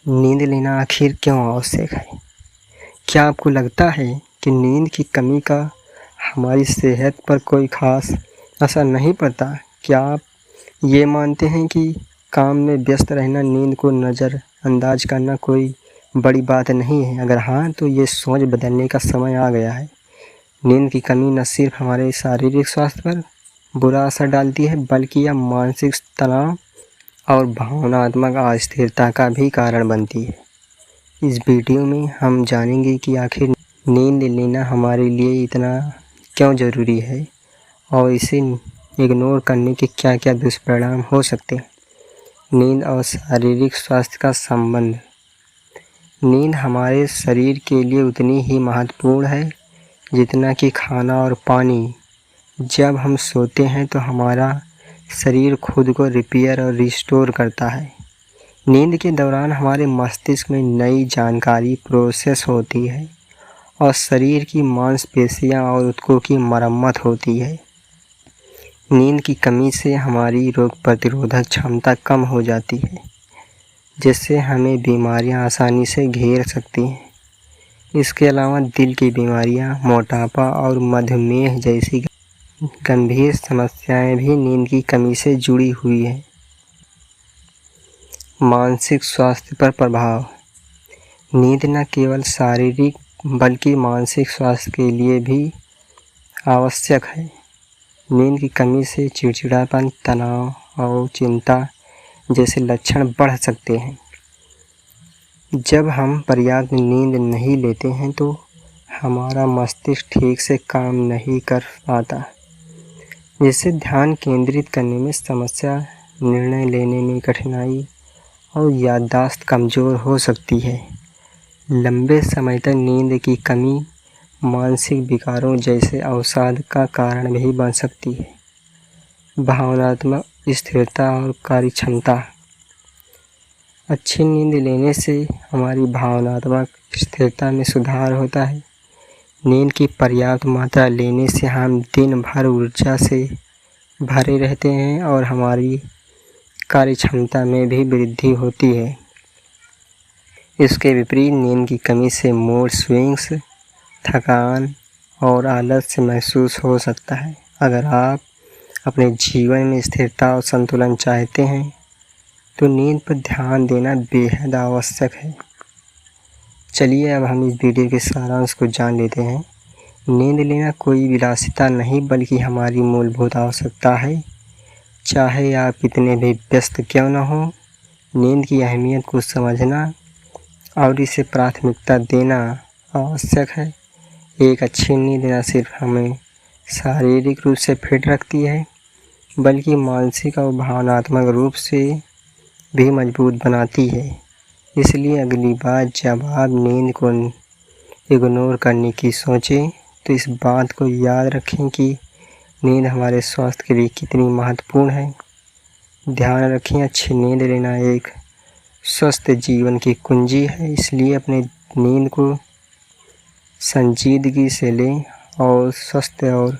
नींद लेना आखिर क्यों आवश्यक है? क्या आपको लगता है कि नींद की कमी का हमारी सेहत पर कोई खास असर नहीं पड़ता? क्या आप ये मानते हैं कि काम में व्यस्त रहना, नींद को नज़रअंदाज करना कोई बड़ी बात नहीं है? अगर हाँ, तो ये सोच बदलने का समय आ गया है। नींद की कमी न सिर्फ हमारे शारीरिक स्वास्थ्य पर बुरा असर डालती है, बल्कि यह मानसिक तनाव और भावनात्मक अस्थिरता का भी कारण बनती है। इस वीडियो में हम जानेंगे कि आखिर नींद लेना हमारे लिए इतना क्यों ज़रूरी है और इसे इग्नोर करने के क्या क्या दुष्परिणाम हो सकते हैं। नींद और शारीरिक स्वास्थ्य का संबंध। नींद हमारे शरीर के लिए उतनी ही महत्वपूर्ण है जितना कि खाना और पानी। जब हम सोते हैं तो हमारा शरीर खुद को रिपेयर और रिस्टोर करता है। नींद के दौरान हमारे मस्तिष्क में नई जानकारी प्रोसेस होती है और शरीर की मांसपेशियां और ऊतकों की मरम्मत होती है। नींद की कमी से हमारी रोग प्रतिरोधक क्षमता कम हो जाती है, जिससे हमें बीमारियां आसानी से घेर सकती हैं। इसके अलावा दिल की बीमारियां, मोटापा और मधुमेह जैसी गंभीर समस्याएं भी नींद की कमी से जुड़ी हुई हैं। मानसिक स्वास्थ्य पर प्रभाव। नींद न केवल शारीरिक बल्कि मानसिक स्वास्थ्य के लिए भी आवश्यक है। नींद की कमी से चिड़चिड़ापन, तनाव और चिंता जैसे लक्षण बढ़ सकते हैं। जब हम पर्याप्त नींद नहीं लेते हैं तो हमारा मस्तिष्क ठीक से काम नहीं कर पाता, जिससे ध्यान केंद्रित करने में समस्या, निर्णय लेने में कठिनाई और याददाश्त कमज़ोर हो सकती है। लंबे समय तक नींद की कमी मानसिक विकारों जैसे अवसाद का कारण भी बन सकती है। भावनात्मक स्थिरता और कार्यक्षमता। अच्छी नींद लेने से हमारी भावनात्मक स्थिरता में सुधार होता है। नींद की पर्याप्त मात्रा लेने से हम दिन भर ऊर्जा से भरे रहते हैं और हमारी कार्यक्षमता में भी वृद्धि होती है। इसके विपरीत नींद की कमी से मूड स्विंग्स, थकान और आलस महसूस हो सकता है। अगर आप अपने जीवन में स्थिरता और संतुलन चाहते हैं तो नींद पर ध्यान देना बेहद आवश्यक है। चलिए अब हम इस वीडियो के सारांश को जान लेते हैं। नींद लेना कोई विलासिता नहीं बल्कि हमारी मूलभूत आवश्यकता है, चाहे आप कितने भी व्यस्त क्यों न हो। नींद की अहमियत को समझना और इसे प्राथमिकता देना आवश्यक है। एक अच्छी नींद न सिर्फ हमें शारीरिक रूप से फिट रखती है बल्कि मानसिक और भावनात्मक रूप से भी मजबूत बनाती है। इसलिए अगली बार जब आप नींद को इग्नोर करने की सोचें तो इस बात को याद रखें कि नींद हमारे स्वास्थ्य के लिए कितनी महत्वपूर्ण है। ध्यान रखें, अच्छी नींद लेना एक स्वस्थ जीवन की कुंजी है। इसलिए अपने नींद को संजीदगी से लें और स्वस्थ और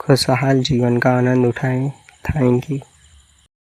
खुशहाल जीवन का आनंद उठाएं। Thank you.